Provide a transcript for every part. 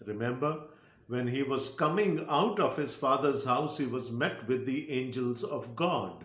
Remember, when he was coming out of his father's house, he was met with the angels of God.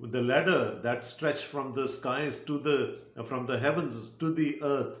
the ladder that stretched from the skies from the heavens to the earth,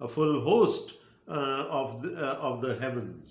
a full host of the heavens।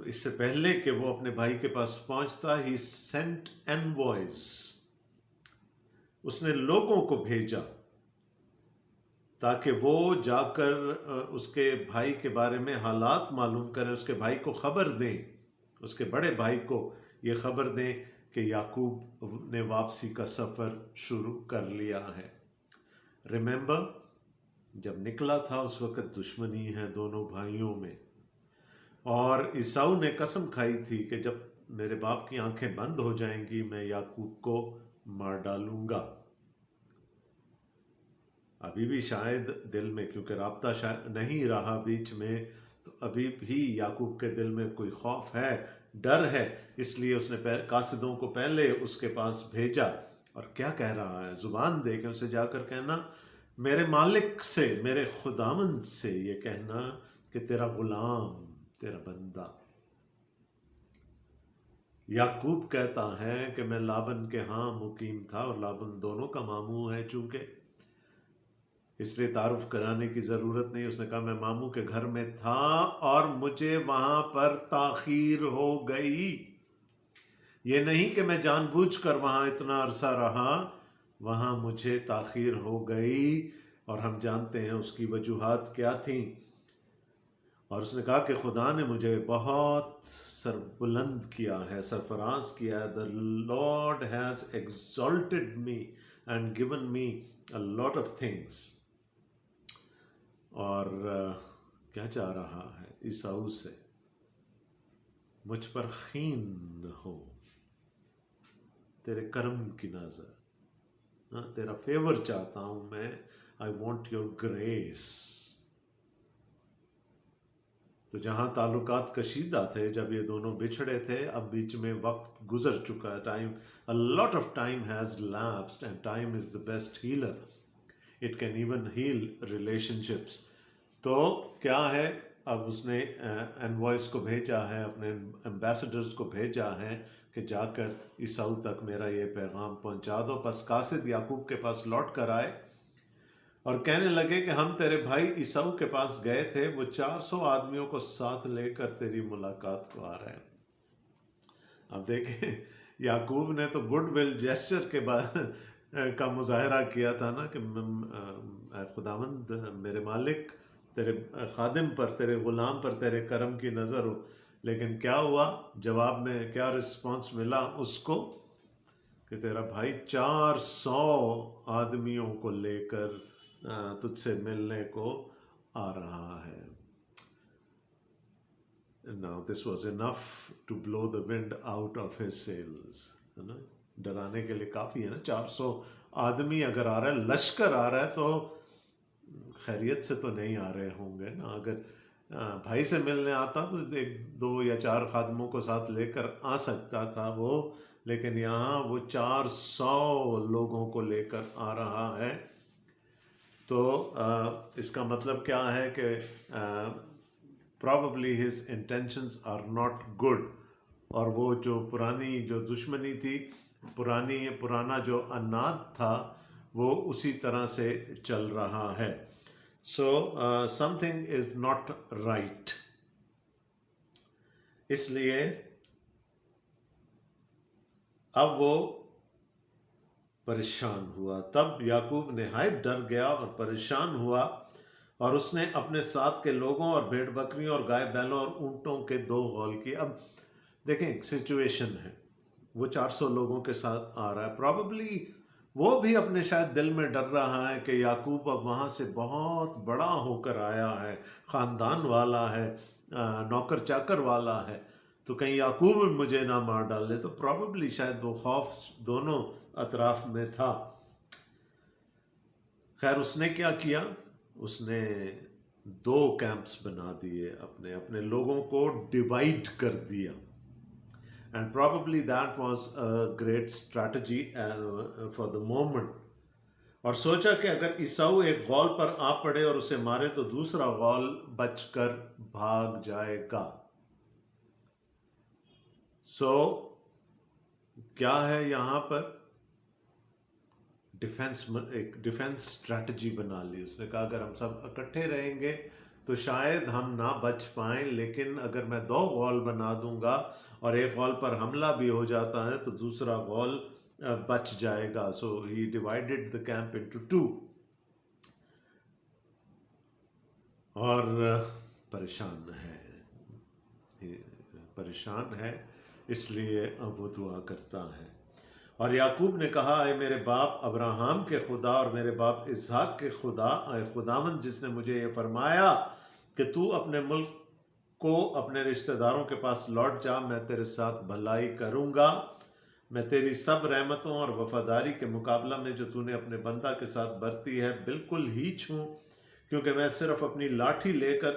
تو اس سے پہلے کہ وہ اپنے بھائی کے پاس پہنچتا، he sent invoice, اس نے لوگوں کو بھیجا تاکہ وہ جا کر اس کے بھائی کے بارے میں حالات معلوم کریں، اس کے بھائی کو خبر دیں، اس کے بڑے بھائی کو یہ خبر دیں کہ یعقوب نے واپسی کا سفر شروع کر لیا ہے۔ ریممبر، جب نکلا تھا اس وقت دشمنی ہے دونوں بھائیوں میں، اور عیساؤ نے قسم کھائی تھی کہ جب میرے باپ کی آنکھیں بند ہو جائیں گی میں یعقوب کو مار ڈالوں گا۔ ابھی بھی شاید دل میں، کیونکہ رابطہ شاید نہیں رہا بیچ میں، تو ابھی بھی یعقوب کے دل میں کوئی خوف ہے، ڈر ہے، اس لیے اس نے قاصدوں کو پہلے اس کے پاس بھیجا۔ اور کیا کہہ رہا ہے؟ زبان دے کے اسے جا کر کہنا، میرے مالک سے، میرے خداوند سے یہ کہنا کہ تیرا غلام، تیرا بندہ۔ یعقوب کہتا ہے کہ میں لابن کے ہاں مقیم تھا، اور لابن دونوں کا ماموں ہے چونکہ، اس لیے تعارف کرانے کی ضرورت نہیں۔ اس نے کہا میں ماموں کے گھر میں تھا اور مجھے وہاں پر تاخیر ہو گئی۔ یہ نہیں کہ میں جان بوجھ کر وہاں اتنا عرصہ رہا، وہاں مجھے تاخیر ہو گئی، اور ہم جانتے ہیں اس کی وجوہات کیا تھیں۔ اور اس نے کہا کہ خدا نے مجھے بہت سربلند کیا ہے، سرفراز کیا ہے۔ The Lord has exalted me and given me a lot of things۔ اور کیا چاہ رہا ہے عیساؤ سے؟ مجھ پر خین نہ ہو، تیرے کرم کی نظر، تیرا فیور چاہتا ہوں میں، I want your grace۔ تو جہاں تعلقات کشیدہ تھے، جب یہ دونوں بچھڑے تھے، اب بیچ میں وقت گزر چکا ہے، time, a lot of time has lapsed and time is the best healer۔ It can even heal relationships۔ تو کیا ہے، اب اس نے انوائس کو بھیجا ہے، اپنے ایمبیسڈرز کو بھیجا ہے کہ جا کر عیساؤ تک میرا یہ پیغام پہنچا دو۔ پس قاصد یعقوب کے پاس لوٹ کر آئے اور کہنے لگے کہ ہم تیرے بھائی عیساؤ کے پاس گئے تھے، وہ 400 آدمیوں کو ساتھ لے کر تیری ملاقات کو آ رہے ہیں۔ اب دیکھیں، یعقوب نے تو گڈ ول جیسچر کے بعد کا مظاہرہ کیا تھا نا، کہ خداوند، میرے مالک، تیرے خادم پر، تیرے غلام پر تیرے کرم کی نظر ہو۔ لیکن کیا ہوا؟ جواب میں کیا رسپانس ملا اس کو؟ کہ تیرا بھائی 400 آدمیوں کو لے کر تجھ سے ملنے کو آ رہا ہے۔ Now this was enough to blow the wind out of his sails۔ ہے نا، ڈرانے کے لیے کافی ہے نا، 400 آدمی اگر آ رہا ہے، لشکر آ رہا ہے، تو خیریت سے تو نہیں آ رہے ہوں گے نا۔ اگر بھائی سے ملنے آتا تو 2 یا 4 خادموں کو ساتھ لے کر آ سکتا تھا وہ، لیکن یہاں وہ 400 لوگوں کو لے کر آ رہا ہے۔ تو اس کا مطلب کیا ہے کہ probably his intentions are not good، اور وہ جو پرانی جو دشمنی تھی، پرانا جو عناد تھا، وہ اسی طرح سے چل رہا ہے۔ So something is not right۔ اس لیے اب وہ پریشان ہوا۔ تب یعقوب نہایت ڈر گیا اور پریشان ہوا، اور اس نے اپنے ساتھ کے لوگوں اور بھیڑ بکریوں اور گائے بیلوں اور اونٹوں کے 2 غول کیے۔ اب دیکھیں، ایک سچویشن ہے، وہ 400 لوگوں کے ساتھ آ رہا ہے، پرابیبلی وہ بھی اپنے شاید دل میں ڈر رہا ہے کہ یعقوب اب وہاں سے بہت بڑا ہو کر آیا ہے، خاندان والا ہے، نوکر چاکر والا ہے، تو کہیں یعقوب مجھے نہ مار ڈالے۔ تو پرابیبلی شاید وہ خوف دونوں اطراف میں تھا۔ خیر، اس نے کیا کیا؟ اس نے 2 کیمپس بنا دیے، اپنے لوگوں کو ڈیوائڈ کر دیا۔ And probably that was a great strategy for the moment۔ اور سوچا کہ اگر عیساؤ ایک غول پر آ پڑے اور اسے مارے تو دوسرا غول بچ کر بھاگ جائے گا۔ کیا ہے یہاں پر؟ ایک ڈیفنس اسٹریٹجی بنا لی۔ اس نے کہا اگر ہم سب اکٹھے رہیں گے تو شاید ہم نہ بچ پائیں، لیکن اگر میں 2 غول بنا دوں گا اور ایک غول پر حملہ بھی ہو جاتا ہے تو دوسرا غول بچ جائے گا. سو ہی ڈیوائڈیڈ دا کیمپ انٹو 2. اور پریشان ہے اس لیے اب وہ دعا کرتا ہے. اور یعقوب نے کہا، اے میرے باپ ابراہم کے خدا اور میرے باپ اسحاق کے خدا، اے خداوند جس نے مجھے یہ فرمایا کہ تو اپنے ملک کو اپنے رشتہ داروں کے پاس لوٹ جا، میں تیرے ساتھ بھلائی کروں گا. میں تیری سب رحمتوں اور وفاداری کے مقابلہ میں جو تو نے اپنے بندہ کے ساتھ برتی ہے بالکل ہیچ ہوں، کیونکہ میں صرف اپنی لاٹھی لے کر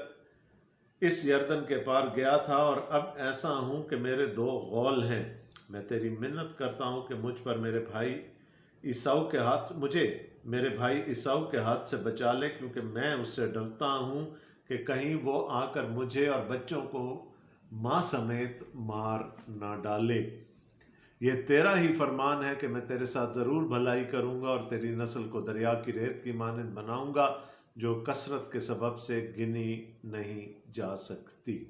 اس یردن کے پار گیا تھا، اور اب ایسا ہوں کہ میرے 2 غول ہیں. میں تیری منت کرتا ہوں کہ مجھے میرے بھائی عیساؤ کے ہاتھ سے بچا لے، کیونکہ میں اس سے ڈرتا ہوں کہ کہیں وہ آ کر مجھے اور بچوں کو ماں سمیت مار نہ ڈالے. یہ تیرا ہی فرمان ہے کہ میں تیرے ساتھ ضرور بھلائی کروں گا اور تیری نسل کو دریا کی ریت کی مانند بناؤں گا، جو کثرت کے سبب سے گنی نہیں جا سکتی.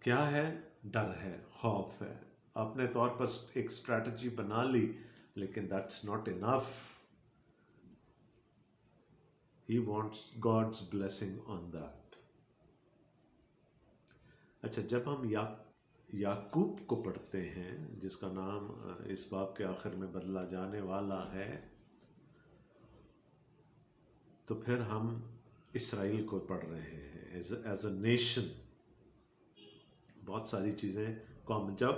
کیا ہے؟ ڈر ہے، خوف ہے. اپنے طور پر ایک اسٹریٹجی بنا لی، لیکن that's not enough. He wants God's blessing on that. اچھا، جب ہم یعقوب کو پڑھتے ہیں، جس کا نام اس باب کے آخر میں بدلا جانے والا ہے، تو پھر ہم اسرائیل کو پڑھ رہے ہیں ایز اے نیشن. بہت ساری چیزیں جب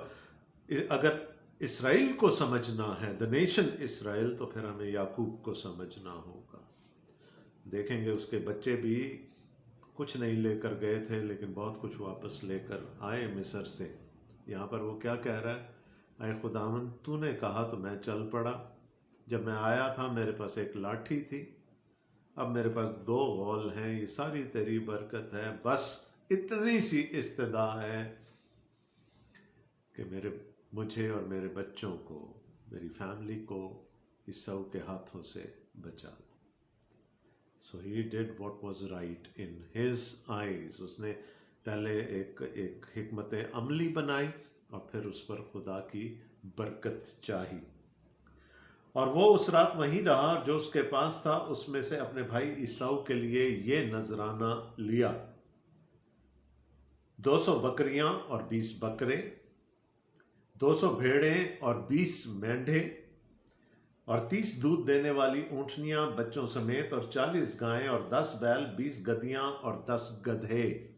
اگر اسرائیل کو سمجھنا ہے، دا نیشن اسرائیل، تو پھر ہمیں یعقوب کو سمجھنا ہوگا. دیکھیں گے اس کے بچے بھی کچھ نہیں لے کر گئے تھے، لیکن بہت کچھ واپس لے کر آئے مصر سے. یہاں پر وہ کیا کہہ رہا ہے؟ اے خداوند، تو نے کہا تو میں چل پڑا. جب میں آیا تھا میرے پاس ایک لاٹھی تھی، اب میرے پاس 2 غول ہیں. یہ ساری تیری برکت ہے. بس اتنی سی استدعا ہے کہ مجھے اور میرے بچوں کو، میری فیملی کو عیساؤ کے ہاتھوں سے بچا لو. So he did what was right in his eyes. اس نے پہلے ایک حکمت عملی بنائی اور پھر اس پر خدا کی برکت چاہی. اور وہ اس رات وہیں رہا، جو اس کے پاس تھا اس میں سے اپنے بھائی عیساؤ کے لیے یہ نذرانہ لیا: 200 بکریاں اور 20 بکرے، 200 بھیڑیں اور 20 مینڈھے، اور 30 دودھ دینے والی اونٹنیاں بچوں سمیت، اور 40 گائیں اور 10 بیل، 20 گدیاں اور 10 گدھے.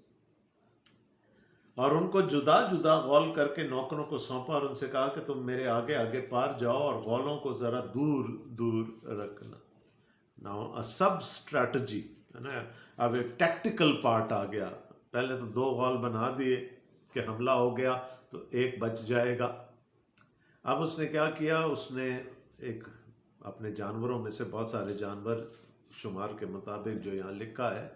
اور ان کو جدا جدا غول کر کے نوکروں کو سونپا اور ان سے کہا کہ تم میرے آگے آگے پار جاؤ اور غولوں کو ذرا دور دور رکھنا. ناؤ سب اسٹریٹجی ہے نا. اب ایک ٹیکٹیکل پارٹ آ گیا. پہلے تو 2 غول بنا دیے کہ حملہ ہو گیا تو ایک بچ جائے گا. اب اس نے کیا کیا؟ اس نے ایک اپنے جانوروں میں سے بہت سارے جانور شمار کے مطابق جو یہاں لکھا ہے،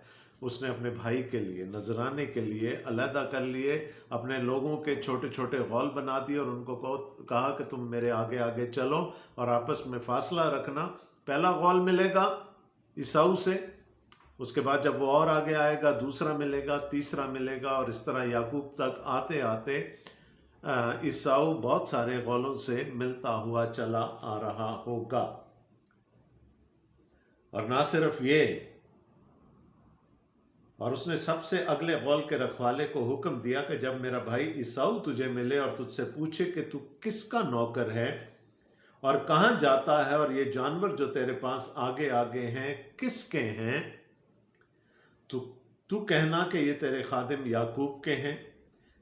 اس نے اپنے بھائی کے لیے نذرانے کے لیے علیحدہ کر لیے. اپنے لوگوں کے چھوٹے چھوٹے غول بنا دیے اور ان کو کہا کہ تم میرے آگے آگے چلو اور آپس میں فاصلہ رکھنا. پہلا غول ملے گا عیساؤ سے، اس کے بعد جب وہ اور آگے آئے گا دوسرا ملے گا، تیسرا ملے گا، اور اس طرح یعقوب تک آتے آتے عیساؤ بہت سارے غولوں سے ملتا ہوا چلا آ رہا ہوگا. اور نہ صرف یہ، اور اس نے سب سے اگلے غول کے رکھوالے کو حکم دیا کہ جب میرا بھائی عیساؤ تجھے ملے اور تجھ سے پوچھے کہ تو کس کا نوکر ہے اور کہاں جاتا ہے، اور یہ جانور جو تیرے پاس آگے آگے ہیں کس کے ہیں، تو کہنا کہ یہ تیرے خادم یعقوب کے ہیں.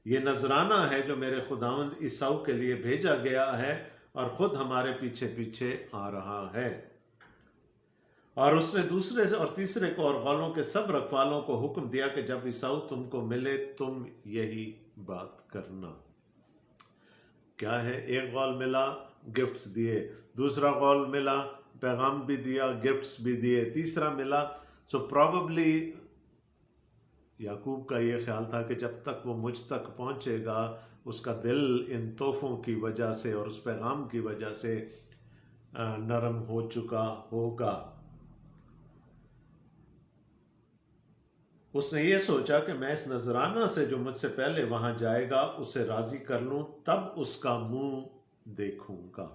یہ نذرانہ ہے جو میرے خداوند عیساؤ کے لیے بھیجا گیا ہے اور خود ہمارے پیچھے پیچھے آ رہا ہے. اور اس نے دوسرے اور تیسرے کو اور غولوں کے سب رکھوالوں کو حکم دیا کہ جب عیساؤ تم کو ملے تم یہی بات کرنا. کیا ہے؟ ایک غول ملا، گفٹس دیے. دوسرا غول ملا، پیغام بھی دیا، گفٹس بھی دیے. تیسرا ملا. سو پروبیبلی یعقوب کا یہ خیال تھا کہ جب تک وہ مجھ تک پہنچے گا اس کا دل ان تحفوں کی وجہ سے اور اس پیغام کی وجہ سے نرم ہو چکا ہوگا. اس نے یہ سوچا کہ میں اس نذرانہ سے جو مجھ سے پہلے وہاں جائے گا اسے راضی کر لوں، تب اس کا منہ دیکھوں گا،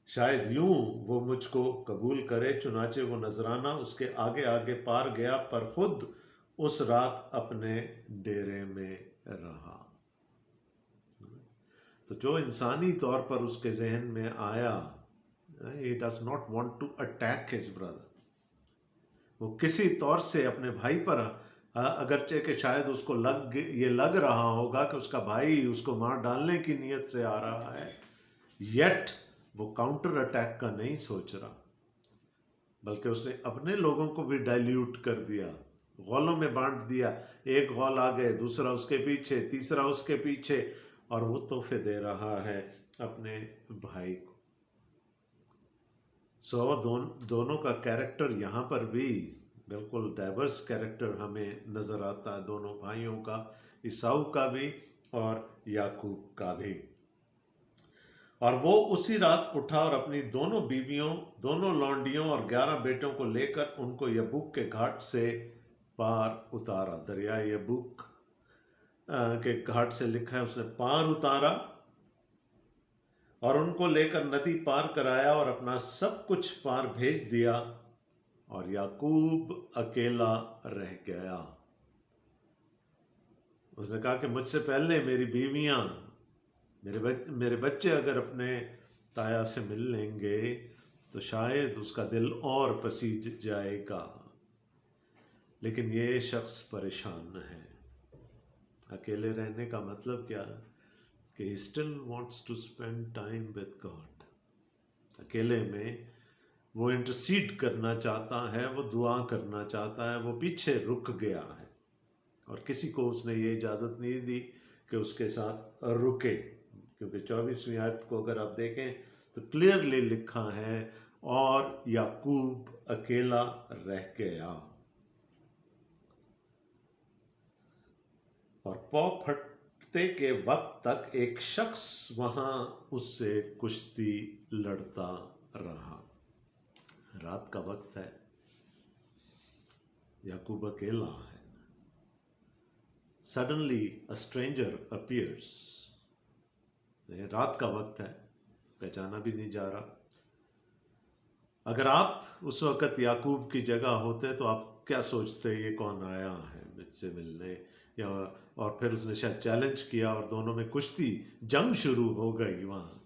شاید یوں وہ مجھ کو قبول کرے۔ چنانچہ وہ نذرانہ اس کے آگے آگے پار گیا، پر خود اس رات اپنے ڈیرے میں رہا۔ تو جو انسانی طور پر اس کے ذہن میں آیا، he does not want to attack his brother، وہ کسی طور سے اپنے بھائی پر، اگرچہ کہ شاید اس کو یہ لگ رہا ہوگا کہ اس کا بھائی اس کو مار ڈالنے کی نیت سے آ رہا ہے، یٹ وہ کاؤنٹر اٹیک کا نہیں سوچ رہا، بلکہ اس نے اپنے لوگوں کو بھی ڈائلیوٹ کر دیا، غولوں میں بانٹ دیا، ایک غول آگے، دوسرا اس کے پیچھے، تیسرا اس کے پیچھے، اور وہ تحفے دے رہا ہے اپنے بھائی کو۔ دونوں کا کیریکٹر یہاں پر بھی بالکل ڈائیورس کیریکٹر ہمیں نظر آتا ہے، دونوں بھائیوں کا، عیساؤ کا بھی اور یعقوب کا بھی۔ اور وہ اسی رات اٹھا اور اپنی دونوں بیویوں، دونوں لونڈیوں اور 11 بیٹوں کو لے کر ان کو یبوک کے گھاٹ سے پار اتارا۔ دریائے یبوک کے گھاٹ سے لکھا ہے اس نے پار اتارا، اور ان کو لے کر ندی پار کرایا اور اپنا سب کچھ پار بھیج دیا، اور یعقوب اکیلا رہ گیا۔ اس نے کہا کہ مجھ سے پہلے میری بیویاں، میرے بچے اگر اپنے تایا سے مل لیں گے تو شاید اس کا دل اور پسیج جائے گا، لیکن یہ شخص پریشان ہے۔ اکیلے رہنے کا مطلب کیا ہے؟ کہ he still wants to spend time with God۔ اکیلے میں وہ انٹرسیڈ کرنا چاہتا ہے، وہ دعا کرنا چاہتا ہے، وہ پیچھے رک گیا ہے، اور کسی کو اس نے یہ اجازت نہیں دی کہ اس کے ساتھ رکے، کیونکہ 24ویں آیت کو اگر آپ دیکھیں تو کلیئرلی لکھا ہے اور یعقوب اکیلا رہ گیا۔ اور پاؤ پھٹتے کے وقت تک ایک شخص وہاں اس سے کشتی لڑتا رہا۔ رات کا وقت ہے، یعقوب اکیلا ہے۔ Suddenly a stranger appears۔ رات کا وقت ہے، پہچانا بھی نہیں جا رہا۔ اگر آپ اس وقت یعقوب کی جگہ ہوتے تو آپ کیا سوچتے؟ یہ کون آیا ہے مجھ سے ملنے؟ اور پھر اس نے شاید چیلنج کیا اور دونوں میں کشتی، جنگ شروع ہو گئی وہاں۔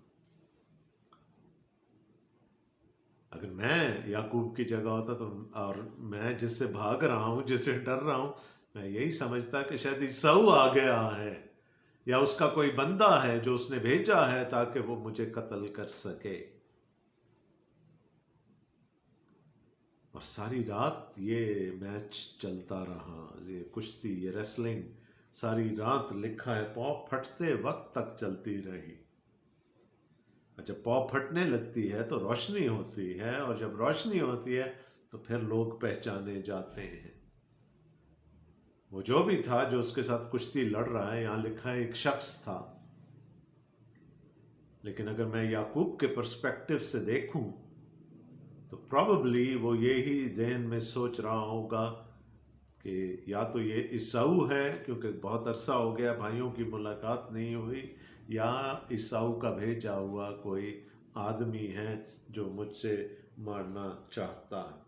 اگر میں یعقوب کی جگہ ہوتا تو، اور میں جس سے بھاگ رہا ہوں، جس سے ڈر رہا ہوں، میں یہی سمجھتا کہ شاید عیساؤ آ گیا ہے، یا اس کا کوئی بندہ ہے جو اس نے بھیجا ہے تاکہ وہ مجھے قتل کر سکے۔ اور ساری رات یہ میچ چلتا رہا، یہ کشتی، یہ ریسلنگ ساری رات لکھا ہے پاؤں پھٹتے وقت تک چلتی رہی۔ اور جب پاؤں پھٹنے لگتی ہے تو روشنی ہوتی ہے، اور جب روشنی ہوتی ہے تو پھر لوگ پہچانے جاتے ہیں۔ وہ جو بھی تھا جو اس کے ساتھ کشتی لڑ رہا ہے، یہاں لکھا ہے ایک شخص تھا، لیکن اگر میں یعقوب کے پرسپیکٹو سے دیکھوں تو پروبیبلی وہ یہی ذہن میں سوچ رہا ہوگا کہ یا تو یہ عیساؤ ہے، کیونکہ بہت عرصہ ہو گیا بھائیوں کی ملاقات نہیں ہوئی، یا عیساؤ کا بھیجا ہوا کوئی آدمی ہے جو مجھ سے مارنا چاہتا ہے۔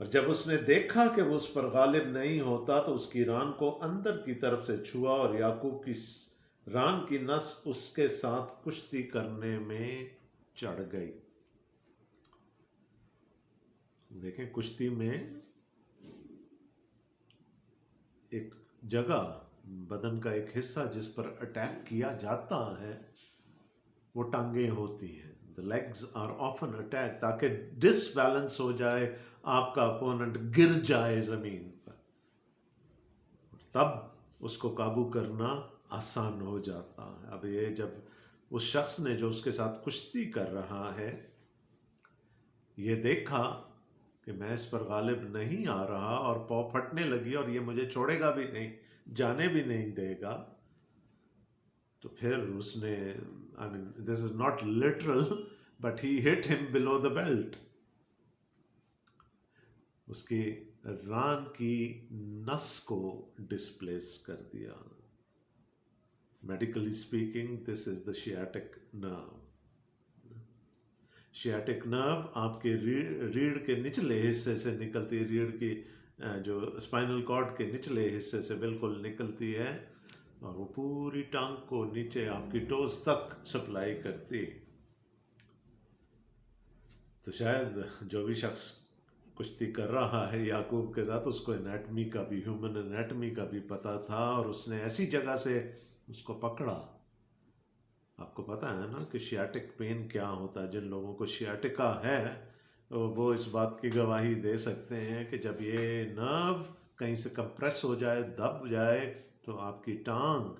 اور جب اس نے دیکھا کہ وہ اس پر غالب نہیں ہوتا تو اس کی ران کو اندر کی طرف سے چھوا، اور یعقوب کی ران کی نس اس کے ساتھ کشتی کرنے میں چڑھ گئی۔ دیکھیں کشتی میں ایک جگہ، بدن کا ایک حصہ جس پر اٹیک کیا جاتا ہے وہ ٹانگیں ہوتی ہیں۔ The legs are often attacked تاکہ ڈس بیلنس ہو جائے، آپ کا اپوننٹ گر جائے زمین پر، تب اس کو قابو کرنا آسان ہو جاتا ہے۔ اب یہ جب اس شخص نے جو اس کے ساتھ کشتی کر رہا ہے یہ دیکھا کہ میں اس پر غالب نہیں آ رہا، اور پاؤں پھٹنے لگی اور یہ مجھے چھوڑے گا بھی نہیں، جانے بھی نہیں دے گا، تو پھر اس نے this is not literal but he hit him below the belt۔ اس کی ران کی نس کو ڈسپلیس کر دیا. میڈیکلی اسپیکنگ دس از دا شیاٹک نرو. شیاٹک نرو آپ کے ریڑھ کے نچلے حصے سے نکلتی ہے، ریڑھ کی جو اسپائنل کارڈ کے نچلے حصے سے بالکل نکلتی ہے اور وہ پوری ٹانگ کو نیچے آپ کی ٹوز تک سپلائی کرتی. تو شاید جو بھی شخص کشتی کر رہا ہے یعقوب کے ساتھ، اس کو انیٹمی کا بھی، ہیومن انیٹمی کا بھی پتہ تھا، اور اس نے ایسی جگہ سے اس کو پکڑا. آپ کو پتہ ہے نا کہ شیاٹک پین کیا ہوتا ہے؟ جن لوگوں کو شیاٹکا ہے وہ اس بات کی گواہی دے سکتے ہیں کہ جب یہ نرو کہیں سے کمپریس ہو جائے، دب جائے، تو آپ کی ٹانگ،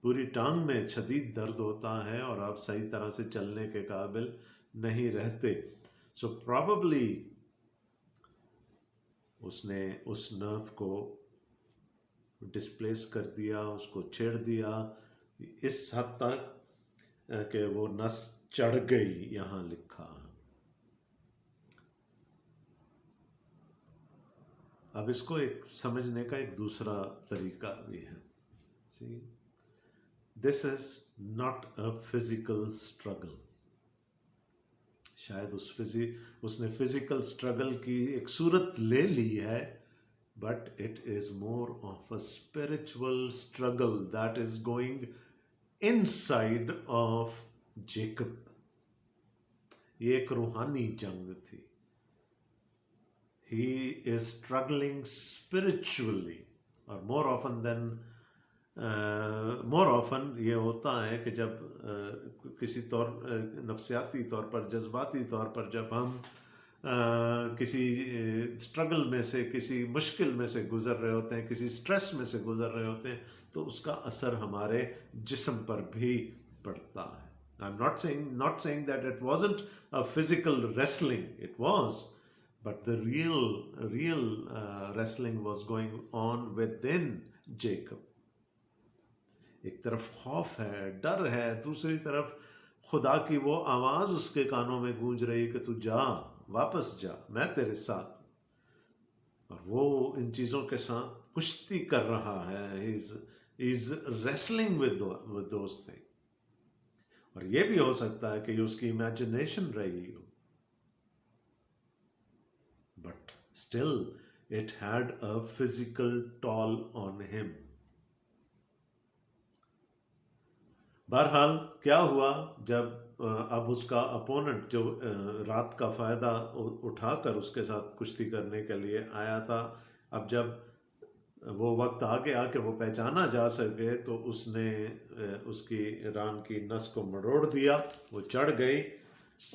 پوری ٹانگ میں شدید درد ہوتا ہے اور آپ صحیح طرح سے چلنے کے قابل نہیں رہتے. سو پرابیبلی اس نے اس نرو کو ڈسپلیس کر دیا، اس کو چھیڑ دیا اس حد تک کہ وہ نس چڑھ گئی. یہاں لکھا. اب اس کو ایک سمجھنے کا ایک دوسرا طریقہ بھی ہے. This is not a physical struggle. شاید اس نے فزیکل اسٹرگل کی ایک صورت لے لی ہے، but it is more of a spiritual struggle that is going inside of Jacob. یہ ایک روحانی جنگ تھی. He is struggling spiritually, اور more often یہ ہوتا ہے کہ جب کسی نفسیاتی طور پر، جذباتی طور پر جب ہم کسی اسٹرگل میں سے، کسی مشکل میں سے گزر رہے ہوتے ہیں، کسی اسٹریس میں سے گزر رہے ہوتے ہیں، تو اس کا اثر ہمارے جسم پر بھی پڑتا ہے. I'm not saying that it wasn't a physical wrestling. It was, but the real wrestling was going on within Jacob. ایک طرف خوف ہے، ڈر ہے، دوسری طرف خدا کی وہ آواز اس کے کانوں میں گونج رہی کہ تو جا، واپس جا، میں تیرے ساتھ. اور وہ ان چیزوں کے ساتھ کشتی کر رہا ہے. He is wrestling with those things. اور یہ بھی ہو سکتا ہے کہ یہ اس کی امیجنیشن رہی ہو، but still it had a physical toll on him. بہرحال کیا ہوا، جب اب اس کا اپوننٹ جو رات کا فائدہ اٹھا کر اس کے ساتھ کشتی کرنے کے لیے آیا تھا، اب جب وہ وقت آ گیا کہ وہ پہچانا جا سکے، تو اس نے اس کی ران کی نس کو مروڑ دیا. وہ چڑھ گئی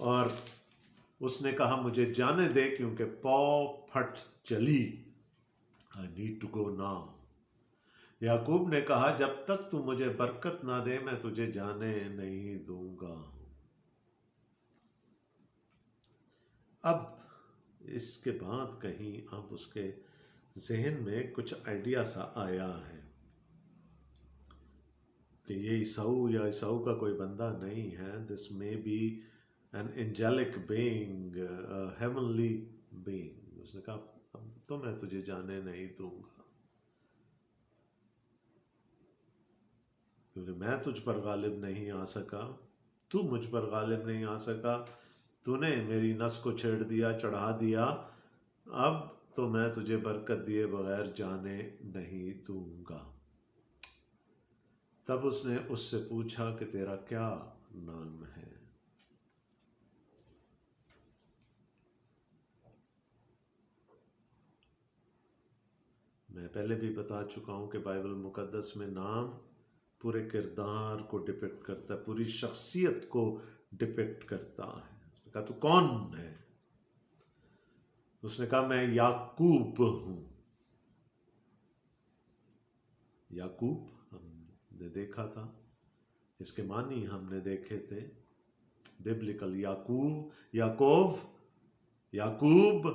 اور اس نے کہا مجھے جانے دے کیونکہ پاؤ پھٹ چلی. I need to go now. یعقوب نے کہا جب تک تو مجھے برکت نہ دے میں تجھے جانے نہیں دوں گا. اب اس کے بعد کہیں اب اس کے ذہن میں کچھ آئیڈیا سا آیا ہے کہ یہ عیساؤ کا کوئی بندہ نہیں ہے. دس may be an angelic being, a heavenly being. اس نے کہا اب تو میں تجھے جانے نہیں دوں گا، کیونکہ میں تجھ پر غالب نہیں آ سکا، تو مجھ پر غالب نہیں آ سکا، تو نے میری نس کو چھیڑ دیا، چڑھا دیا، اب تو میں تجھے برکت دیے بغیر جانے نہیں دوں گا. تب اس نے اس سے پوچھا کہ تیرا کیا نام ہے؟ میں پہلے بھی بتا چکا ہوں کہ بائبل مقدس میں نام پورے کردار کو ڈپکٹ کرتا ہے، پوری شخصیت کو ڈپکٹ کرتا ہے. اس نے کہا تو کون ہے؟ اس نے کہا میں یعقوب ہوں. یعقوب ہم نے دیکھا تھا، اس کے معنی ہم نے دیکھے تھے. ببلیکل یعقوب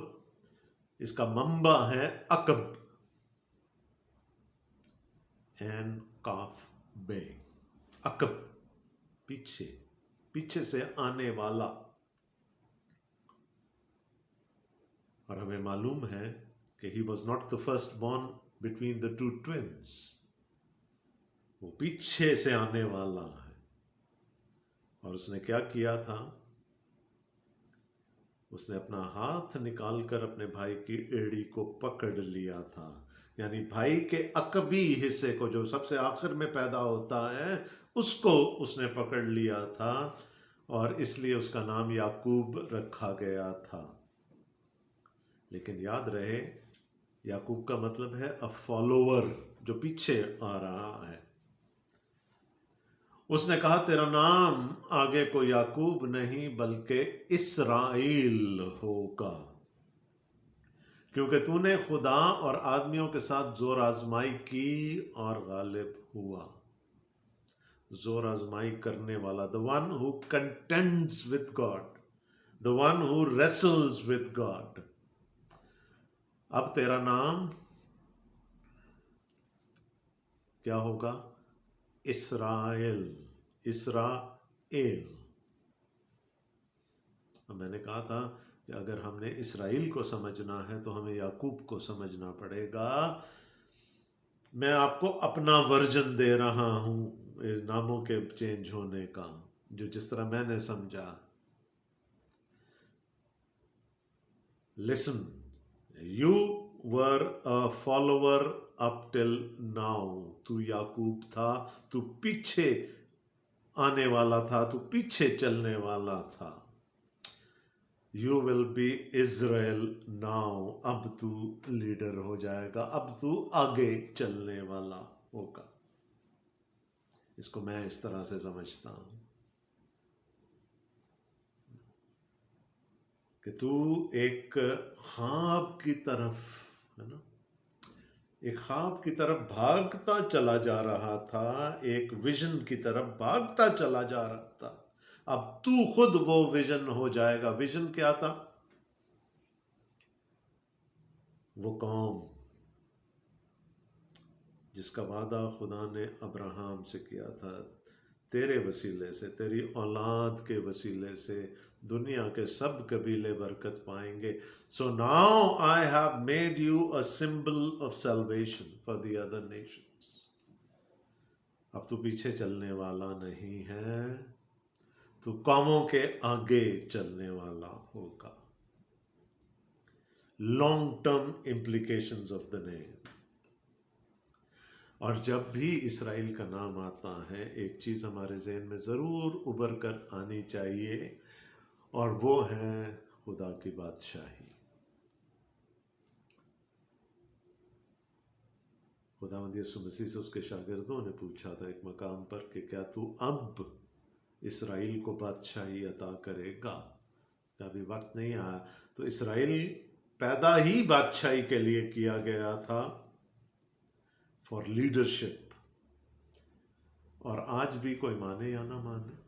اس کا منبع ہے عقب، این کاف بے، عقب، پیچھے سے آنے والا. اور ہمیں معلوم ہے کہ he was not the first born between the two twins, وہ پیچھے سے آنے والا ہے۔ اور اس نے کیا کیا تھا؟ اس نے اپنا ہاتھ نکال کر اپنے بھائی کی ایڑی کو پکڑ لیا تھا، یعنی بھائی کے عقبی حصے کو، جو سب سے آخر میں پیدا ہوتا ہے، اس کو اس نے پکڑ لیا تھا، اور اس لیے اس کا نام یعقوب رکھا گیا تھا۔ لیکن یاد رہے، یعقوب کا مطلب ہے اے فالوور، جو پیچھے آ رہا ہے۔ اس نے کہا تیرا نام آگے کو یعقوب نہیں بلکہ اسرائیل ہوگا، کیونکہ تو نے خدا اور آدمیوں کے ساتھ زور آزمائی کی اور غالب ہوا۔ زور آزمائی کرنے والا، the one who contends with God, the one who wrestles with God۔ اب تیرا نام کیا ہوگا؟ اسرائیل، اسرائیل۔ میں نے کہا تھا کہ اگر ہم نے اسرائیل کو سمجھنا ہے تو ہمیں یعقوب کو سمجھنا پڑے گا۔ میں آپ کو اپنا ورژن دے رہا ہوں ناموں کے چینج ہونے کا، جو جس طرح میں نے سمجھا۔ Listen, you were a follower up till now۔ تو یعقوب تھا، تو پیچھے آنے والا تھا، تو پیچھے چلنے والا تھا۔ You will be Israel now۔ اب تو لیڈر ہو جائے گا، اب تو آگے چلنے والا ہوگا۔ اس کو میں اس طرح سے سمجھتا ہوں کہ تو ایک خواب کی طرف، ہے نا، ایک خواب کی طرف بھاگتا چلا جا رہا تھا، ایک ویژن کی طرف بھاگتا چلا جا رہا تھا۔ اب تو خود وہ ویژن ہو جائے گا۔ ویژن کیا تھا؟ وہ قوم جس کا وعدہ خدا نے ابراہیم سے کیا تھا، تیرے وسیلے سے، تیری اولاد کے وسیلے سے دنیا کے سب قبیلے برکت پائیں گے۔ So now I have made you a symbol of salvation for the other nations۔ اب تو پیچھے چلنے والا نہیں ہے، تو قوموں کے آگے چلنے والا ہوگا۔ Long term implications of the name۔ اور جب بھی اسرائیل کا نام آتا ہے، ایک چیز ہمارے ذہن میں ضرور ابھر کر آنی چاہیے، اور وہ ہے خدا کی بادشاہی۔ خداوند یسوع مسیح سے اس کے شاگردوں نے پوچھا تھا ایک مقام پر کہ کیا تو اب اسرائیل کو بادشاہی عطا کرے گا؟ کہ ابھی وقت نہیں آیا۔ تو اسرائیل پیدا ہی بادشاہی کے لیے کیا گیا تھا، فار لیڈرشپ۔ اور آج بھی کوئی مانے یا نہ مانے،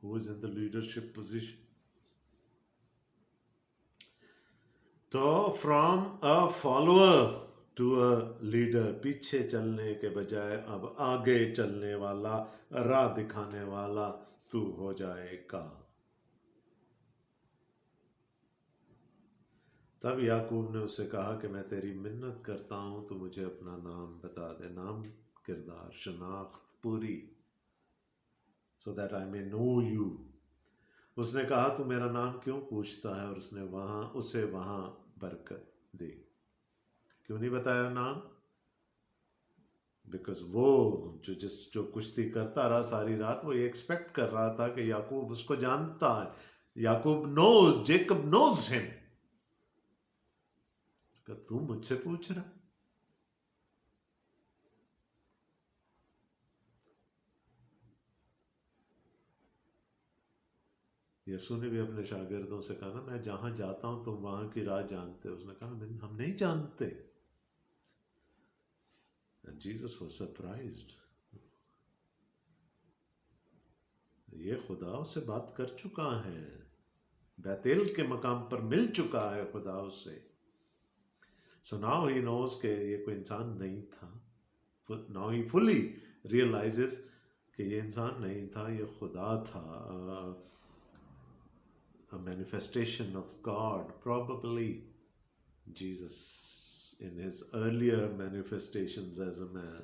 who is in the leadership position۔ تو from a follower to a leader, پیچھے چلنے کے بجائے اب آگے چلنے والا، راہ دکھانے والا تو ہو جائے گا۔ تب یعقوب نے اسے کہا کہ میں تیری منت کرتا ہوں تو مجھے اپنا نام بتا دے، نام، کردار، شناخت پوری، so that I may know you۔ اس نے کہا تو میرا نام کیوں پوچھتا ہے؟ اور اس نے اسے وہاں برکت دی۔ کیوں نہیں بتایا نام؟ بیکاز وہ جو کشتی کرتا رہا ساری رات، وہ یہ ایکسپیکٹ کر رہا تھا کہ یعقوب اس کو جانتا ہے۔ یعقوب نوز، جیکب نوز ہم، کہ تو مجھ سے پوچھ رہا۔ یسوع نے بھی اپنے شاگردوں سے کہا نا، میں جہاں جاتا ہوں تم وہاں کی راہ جانتے۔ اس نے کہا ہم نہیں جانتے۔ And Jesus was surprised۔ یہ خدا اس سے بات کر چکا ہے، بیتیل کے مقام پر مل چکا ہے خدا اس سے۔ So now he knows کہ یہ کوئی انسان نہیں تھا۔ Now he fully realizes کہ یہ انسان نہیں تھا، یہ خدا تھا۔ a manifestation of God, probably Jesus in his earlier manifestations as a man.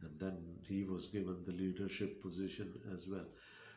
And then he was given the leadership position as well.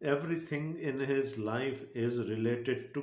Everything in his life is related to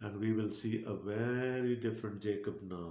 And we will see a very different Jacob now.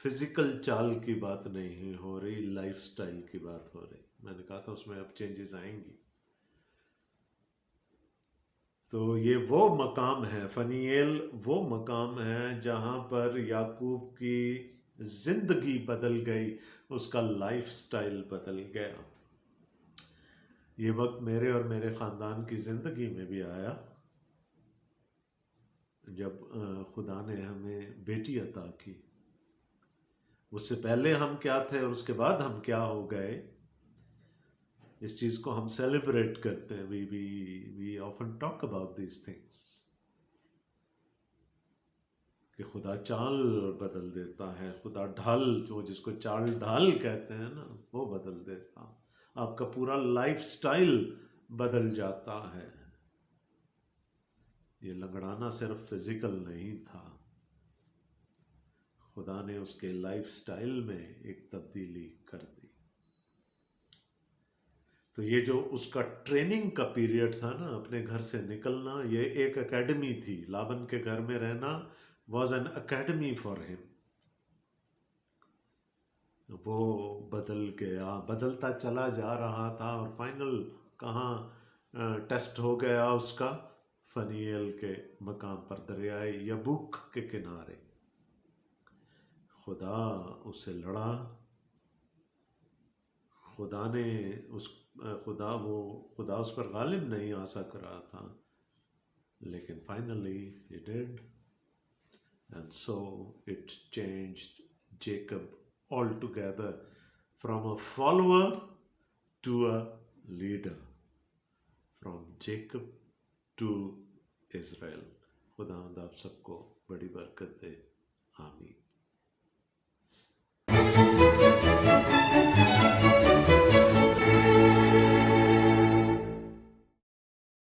Physical چال کی بات نہیں ہو رہی، life style کی بات ہو رہی. میں نے کہا تھا اس میں اب چینجز آئیں گی. تو یہ وہ مقام ہے، فنیل وہ مقام ہے جہاں پر یعقوب کی زندگی بدل گئی، اس کا لائف سٹائل بدل گیا. یہ وقت میرے اور میرے خاندان کی زندگی میں بھی آیا جب خدا نے ہمیں بیٹی عطا کی. اس سے پہلے ہم کیا تھے اور اس کے بعد ہم کیا ہو گئے، اس چیز کو ہم سیلیبریٹ کرتے ہیں. We often talk about these things کہ خدا چال بدل دیتا ہے، خدا ڈھال، جو جس کو چال ڈھال کہتے ہیں نا، وہ بدل دیتا. آپ کا پورا لائف سٹائل بدل جاتا ہے. یہ لنگڑانا صرف فزیکل نہیں تھا، خدا نے اس کے لائف سٹائل میں ایک تبدیلی کر دی. تو یہ جو اس کا ٹریننگ کا پیریڈ تھا نا، اپنے گھر سے نکلنا، یہ ایک اکیڈمی تھی. لابن کے گھر میں رہنا واز این اکیڈمی فار ہم. وہ بدل گیا، بدلتا چلا جا رہا تھا، اور فائنل کہاں ٹیسٹ ہو گیا اس کا؟ فنیل کے مقام پر، دریائے یبوک کے کنارے. خدا اس سے لڑا، خدا نے خدا اس پر غالب نہیں آ سک رہا تھا، لیکن finally he did. And so it changed Jacob altogether from a follower to a leader, from Jacob to Israel. خدا آپ سب کو بڑی برکت دے. آمین.